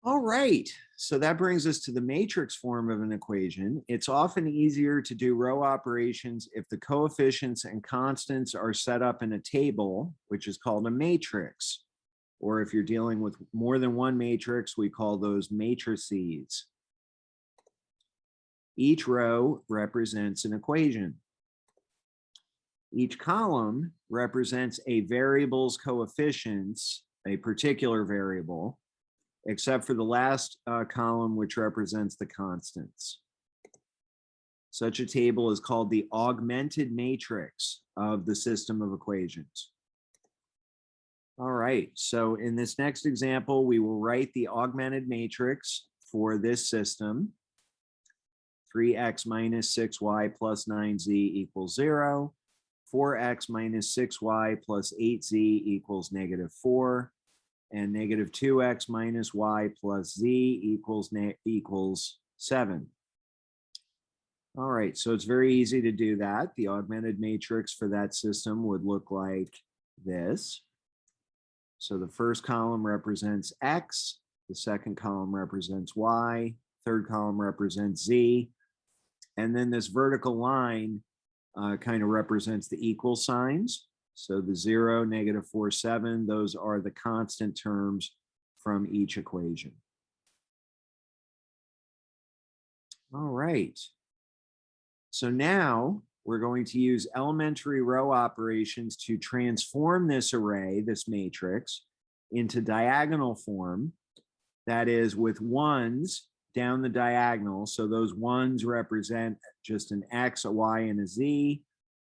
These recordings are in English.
All right, so that brings us to the matrix form of an equation. It's often easier to do row operations if the coefficients and constants are set up in a table, which is called a matrix. Or if you're dealing with more than one matrix, we call those matrices. Each row represents an equation. Each column represents a variable's coefficients, a particular variable, except for the last column, which represents the constants. Such a table is called the augmented matrix of the system of equations. All right, so in this next example, we will write the augmented matrix for this system. 3x minus 6y plus 9z equals 0. 4x minus 6y plus 8z equals -4. And negative 2x minus y plus z equals 7. All right, so it's very easy to do that. The augmented matrix for that system would look like this. So the first column represents x, the second column represents y, third column represents z, and then this vertical line kind of represents the equal signs. So the 0, -4, 7, those are the constant terms from each equation. All right. So now we're going to use elementary row operations to transform this array, this matrix, into diagonal form. That is with ones down the diagonal. So those ones represent just an x, a y, and a z,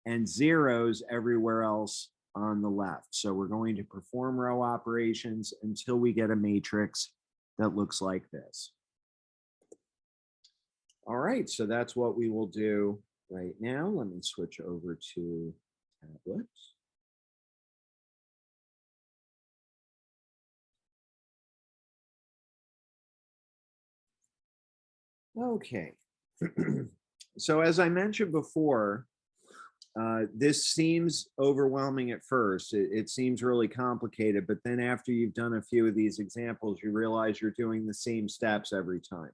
and zeros everywhere else on the left. So we're going to perform row operations until we get a matrix that looks like this. All right, so that's what we will do right now. Let me switch over to tablets. Okay, so as I mentioned before, this seems overwhelming at first. It seems really complicated, but then after you've done a few of these examples, you realize you're doing the same steps every time.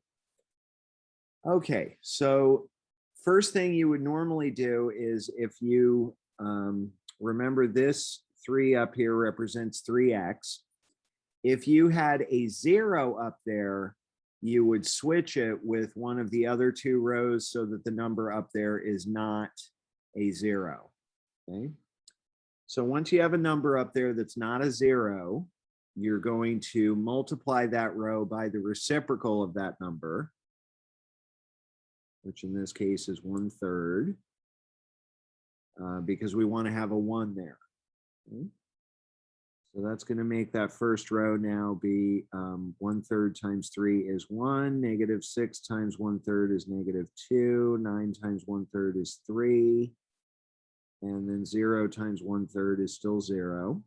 Okay, so first thing you would normally do is if you remember this 3 up here represents 3x. If you had a 0 up there, you would switch it with one of the other 2 rows so that the number up there is not a 0. Okay. So once you have a number up there that's not a 0, you're going to multiply that row by the reciprocal of that number, which in this case is 1/3, because we want to have a 1 there. Okay. So that's going to make that first row now be 1/3 times 3 is 1, -6 times 1/3 is -2, 9 times 1/3 is 3, and then 0 times 1/3 is still 0.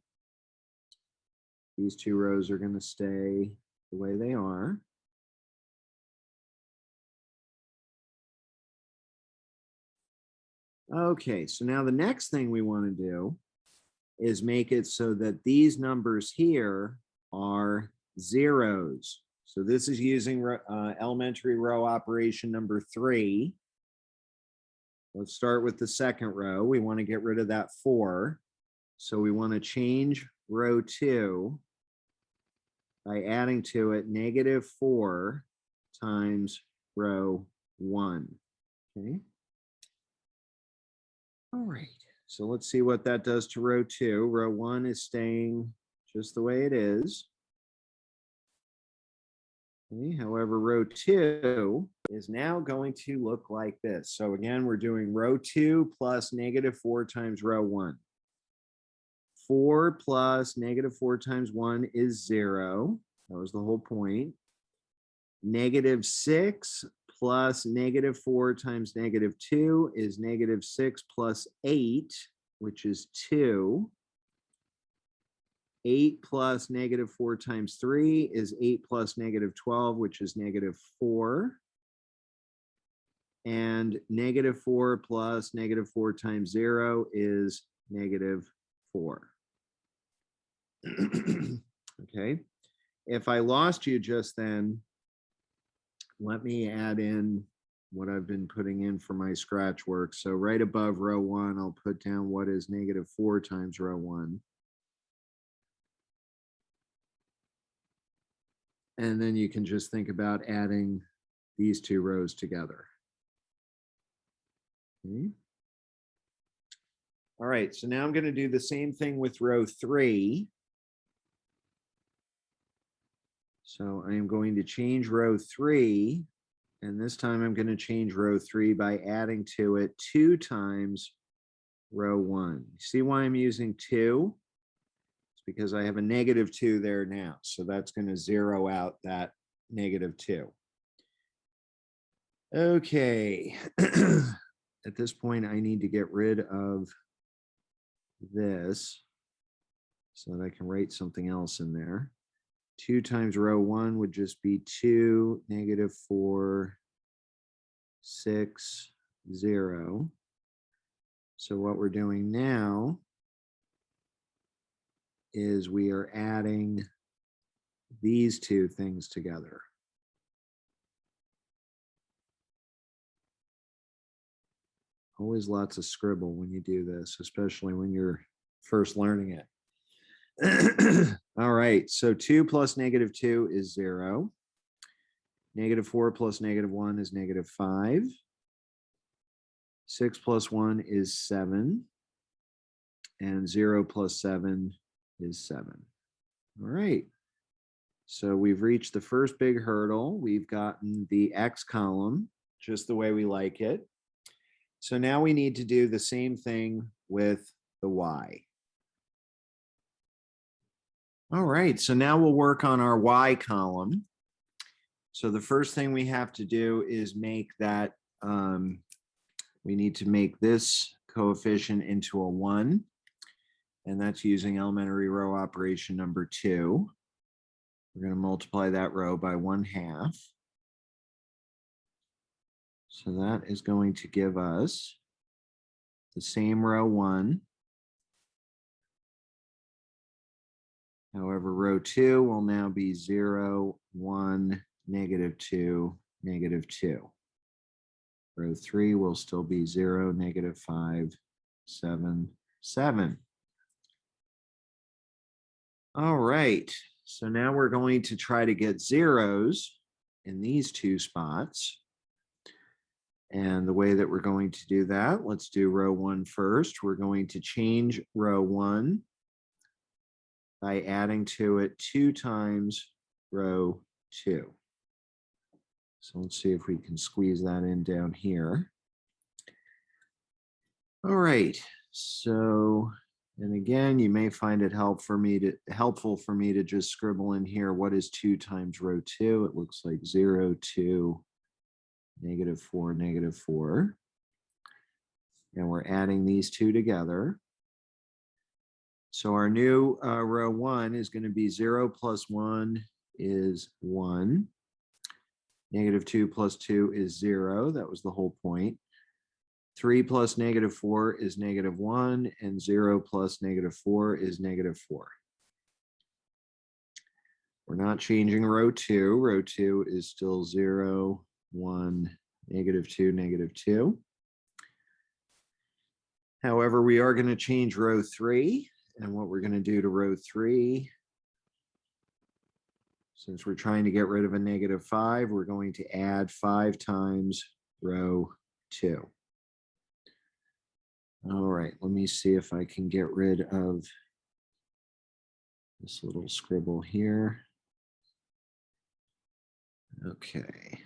These 2 rows are going to stay the way they are. Okay, so now the next thing we want to do is make it so that these numbers here are zeros. So this is using elementary row operation number 3. Let's start with the second row. We want to get rid of that 4. So we want to change row 2 by adding to it -4 times row 1. Okay. All right. So let's see what that does to row 2. Row 1 is staying just the way it is. Okay, however, row 2 is now going to look like this. So again, we're doing row 2 plus -4 times row 1. 4 plus -4 times 1 is 0. That was the whole point. -6 plus -4 times -2 is -6 plus 8, which is 2. 8 plus -4 times 3 is 8 plus -12, which is -4. And -4 plus -4 times 0 is -4. Okay. If I lost you just then, let me add in what I've been putting in for my scratch work. So right above row 1, I'll put down what is -4 times row 1. And then you can just think about adding these two rows together. Okay. All right, so now I'm going to do the same thing with row 3. So I am going to change row 3, and this time I'm going to change row 3 by adding to it 2 times row 1. See why I'm using 2? It's because I have a -2 there now. So that's going to zero out that -2. Okay. At this point, I need to get rid of this so that I can write something else in there. 2 times row 1 would just be 2, -4, 6, 0. So what we're doing now is we are adding these two things together. Always lots of scribble when you do this, especially when you're first learning it. All right, so 2 plus -2 is 0. -4 plus -1 is -5. 6 plus 1 is 7. And 0 plus 7 is 7. All right. So we've reached the first big hurdle. We've gotten the X column just the way we like it. So now we need to do the same thing with the Y. All right, so now we'll work on our Y column. So the first thing we have to do is make that, we need to make this coefficient into a 1. And that's using elementary row operation number 2. We're going to multiply that row by 1/2. So that is going to give us the same row 1. However, row 2 will now be 0, 1, -2, -2. Row 3 will still be 0, -5, 7, 7. All right, so now we're going to try to get zeros in these two spots. And the way that we're going to do that, let's do row 1 first. We're going to change row 1 by adding to it 2 times row 2. So let's see if we can squeeze that in down here. All right, so, and again, you may find it helpful for me to just scribble in here, what is 2 times row 2? It looks like 0, 2, -4, -4. And we're adding these two together. So our new row 1 is going to be 0 plus 1 is 1. -2 plus 2 is 0. That was the whole point. 3 plus -4 is -1, and 0 plus -4 is -4. We're not changing row 2. Row 2 is still 0, 1, -2, -2. However, we are going to change row 3. And what we're going to do to row 3, since we're trying to get rid of a -5, we're going to add 5 times row 2. All right, let me see if I can get rid of this little scribble here. Okay.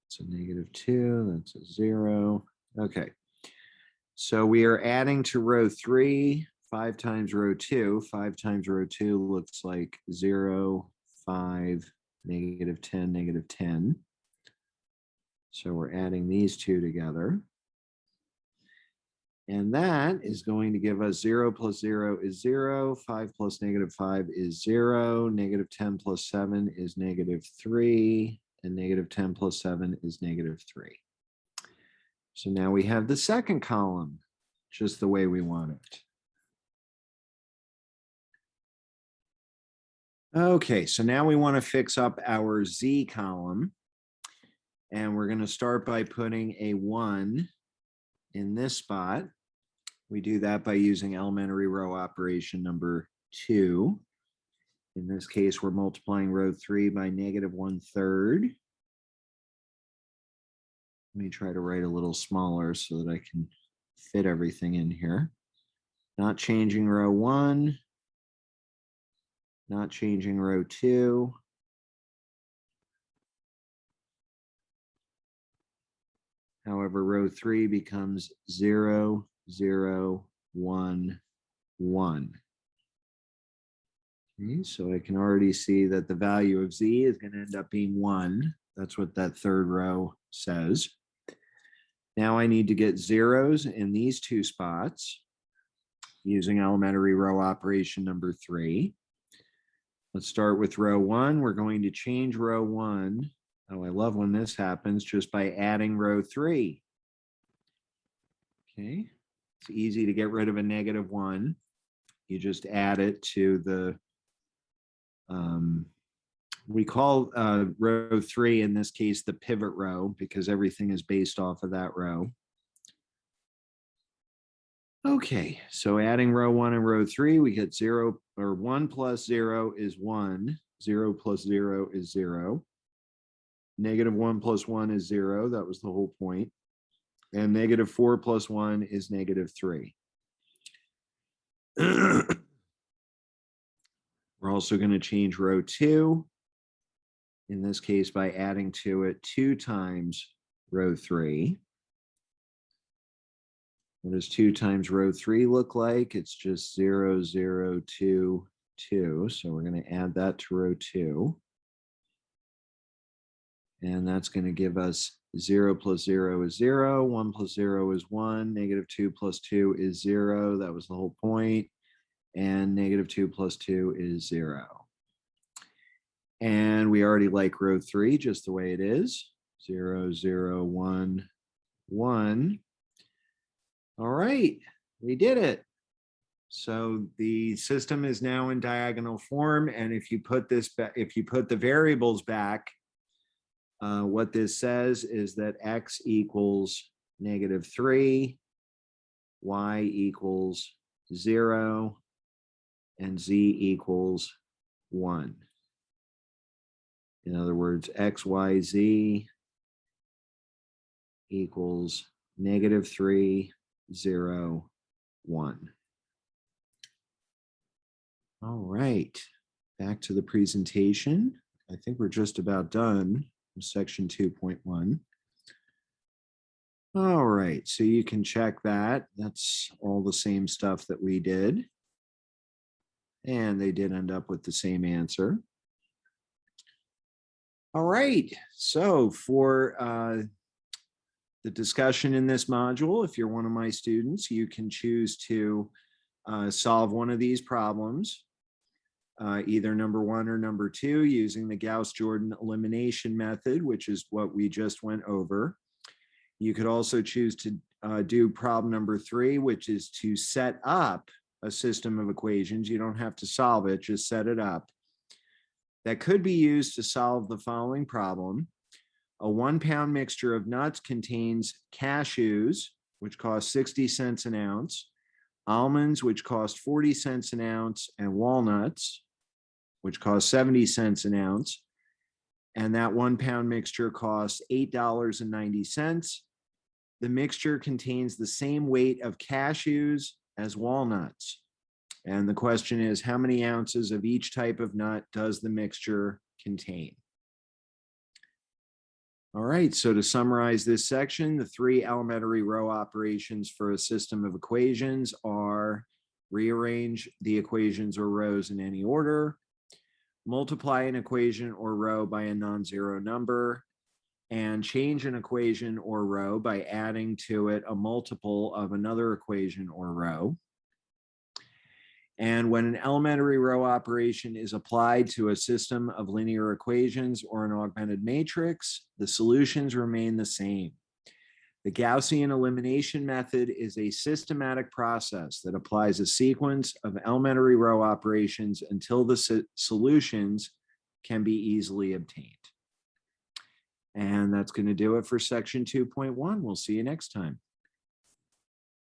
It's a -2, that's a 0. Okay. So we are adding to row 3, 5 times row 2. 5 times row 2 looks like 0, 5, -10, -10. So we're adding these two together. And that is going to give us 0 plus 0 is 0, 5 plus -5 is 0, -10 plus 7 is -3, and -10 plus 7 is -3. So now we have the second column just the way we want it. Okay, so now we want to fix up our Z column. And we're going to start by putting a 1 in this spot. We do that by using elementary row operation number 2. In this case, we're multiplying row 3 by -1/3. Let me try to write a little smaller so that I can fit everything in here. Not changing row 1, not changing row 2. However, row 3 becomes 0, 0, 1, 1. Okay, so I can already see that the value of Z is going to end up being 1. That's what that third row says. Now I need to get zeros in these two spots using elementary row operation number 3. Let's start with row 1. We're going to change row 1. Oh, I love when this happens, just by adding row 3. Okay, it's easy to get rid of a -1. You just add it to the, we call row 3 in this case the pivot row because everything is based off of that row. Okay, so adding row 1 and row 3, we get 0, or 1 plus 0 is 1. 0 plus 0 is 0. -1 plus 1 is 0. That was the whole point. And -4 plus 1 is -3. We're also going to change row 2, in this case by adding to it 2 times row 3. What does 2 times row 3 look like? It's just 0, 0, 2, 2. So we're going to add that to row 2. And that's going to give us 0 plus 0 is 0. 1 plus 0 is 1. -2 plus 2 is 0. That was the whole point. And -2 plus 2 is 0. And we already like row 3 just the way it is. 0, 0, 1, 1. All right, we did it. So the system is now in diagonal form, and if you put this back, if you put the variables back, what this says is that x equals -3, y equals 0, and z equals 1. In other words, x, y, z equals -3, 0, 1. All right, back to the presentation. I think we're just about done with section 2.1. All right, so you can check that. That's all the same stuff that we did. And they did end up with the same answer. All right, so for the discussion in this module, if you're one of my students, you can choose to solve one of these problems, either number 1 or number 2, using the Gauss-Jordan elimination method, which is what we just went over. You could also choose to do problem number 3, which is to set up a system of equations. You don't have to solve it, just set it up. That could be used to solve the following problem. A 1-pound mixture of nuts contains cashews, which cost 60 cents an ounce, almonds, which cost 40 cents an ounce, and walnuts, which cost 70 cents an ounce. And that 1-pound mixture costs $8.90. The mixture contains the same weight of cashews as walnuts. And the question is, how many ounces of each type of nut does the mixture contain? All right, so to summarize this section, the 3 elementary row operations for a system of equations are rearrange the equations or rows in any order, multiply an equation or row by a non-zero number, and change an equation or row by adding to it a multiple of another equation or row. And when an elementary row operation is applied to a system of linear equations or an augmented matrix, the solutions remain the same. The Gaussian elimination method is a systematic process that applies a sequence of elementary row operations until the solutions can be easily obtained. And that's going to do it for section 2.1. We'll see you next time.